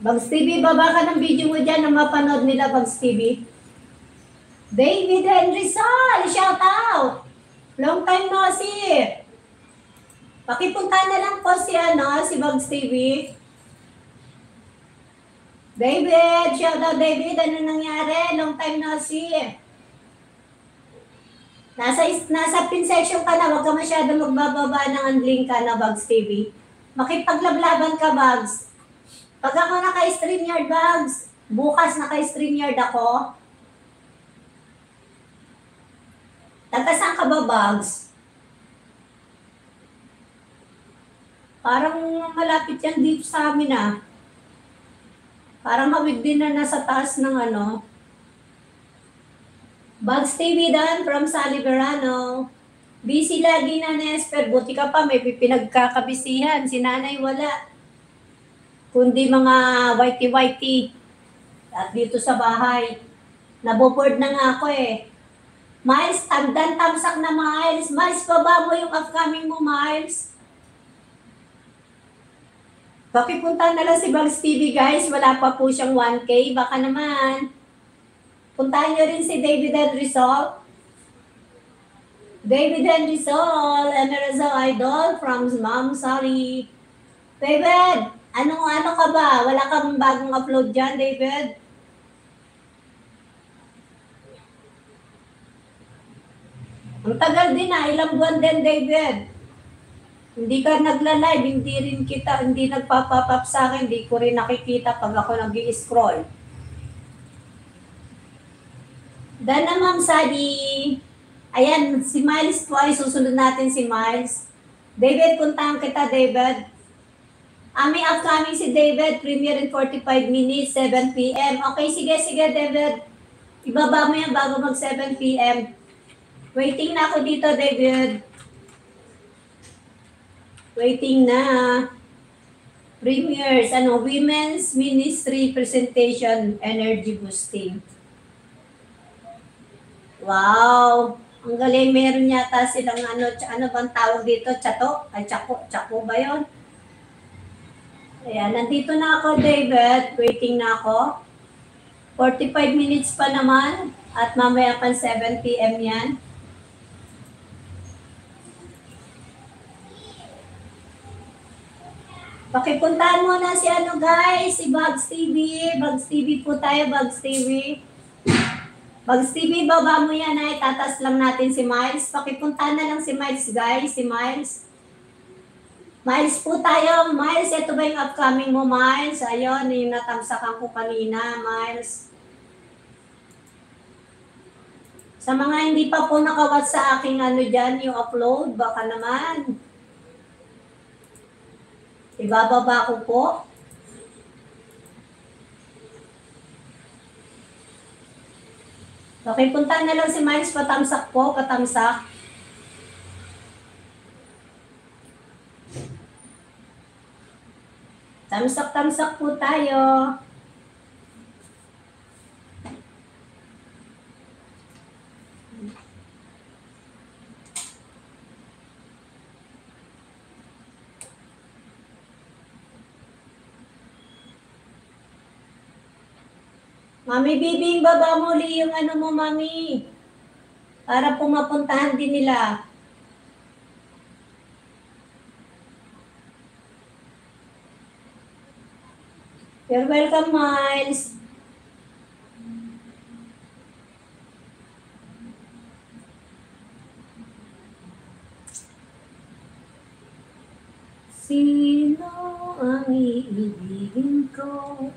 Bugs TV, baba ka ng video mo dyan na mapanood nila, Bugs TV. David and Rizal, shout out! Long time no see. Pakipunta na lang po si Bugs TV. David, shout out David, ano nangyari? Long time no see. Nasa pin section ka na, huwag ka masyado magbababa ng unlink ka na, Bugs TV. Makipaglablaban ka, Bugs. Pag ako naka-StreamYard, Bugs, bukas naka-StreamYard ako. Taga-saan ka ba, Bugs? Parang malapit yan dito sa amin, ah. Parang hawig din na nasa taas ng ano. Bugs TV Dan from Saliverano. Busy lagi na Nesper. Buti ka pa, may pinagkakabisihan. Si nanay wala. Kundi mga whitey-whitey. At dito sa bahay. Naboboard na nga ako eh. Miles, tagdan tamsak na Miles. Miles, baba mo yung upcoming mo, Miles. Pakipunta na lang si Bugs TV, guys. Wala pa po siyang 1K. Baka naman. Puntahan nyo rin si David and Rizal. David and Rizal, and Rizal Idol from Ma'am Sally. David, ano ka ba? Wala kang bagong upload dyan, David? Ang tagal din ilang buwan din, David. Hindi ka nagla-live, hindi nagpapapap sa akin, hindi ko rin nakikita pag ako nag-i-scroll. Dan na Ma'am Sally. Ayan, si Miles po ay susunod natin si Miles. David, puntahan kita, David. May upcoming si David, premiere in 45 minutes, 7 p.m. Okay, sige, David. Ibaba mo yan bago mag 7 p.m. Waiting na ako dito, David. Waiting na. Premieres, Women's Ministry Presentation, Energy Boosting. Wow! Ang galing, meron yata silang ano bang tawag dito? Chato? Ay, Chako ba yun? Ayan, nandito na ako, David. Waiting na ako. 45 minutes pa naman. At mamaya pa 7 p.m. yan. Pakipuntahan mo na si guys, si Bugs TV. Bugs TV po tayo, Bugs TV. Bugs TV, baba mo yan ay tatas lang natin si Miles. Pakipuntahan na lang si Miles, guys. Si Miles. Miles po tayo. Miles, ito ba yung upcoming mo, Miles? Ayun, yung natamsakan ko kanina, Miles. Sa mga hindi pa po nakawat sa aking dyan, yung upload, baka naman. Ibababa ko po. Okay, puntahan na lang si Miles, patamsak po, patamsak. Tamsak po tayo. Mami Bibing, baba muli yung mo, Mami. Para po mapuntahan din nila. You're welcome, Miles. Sino ang iibigin ko?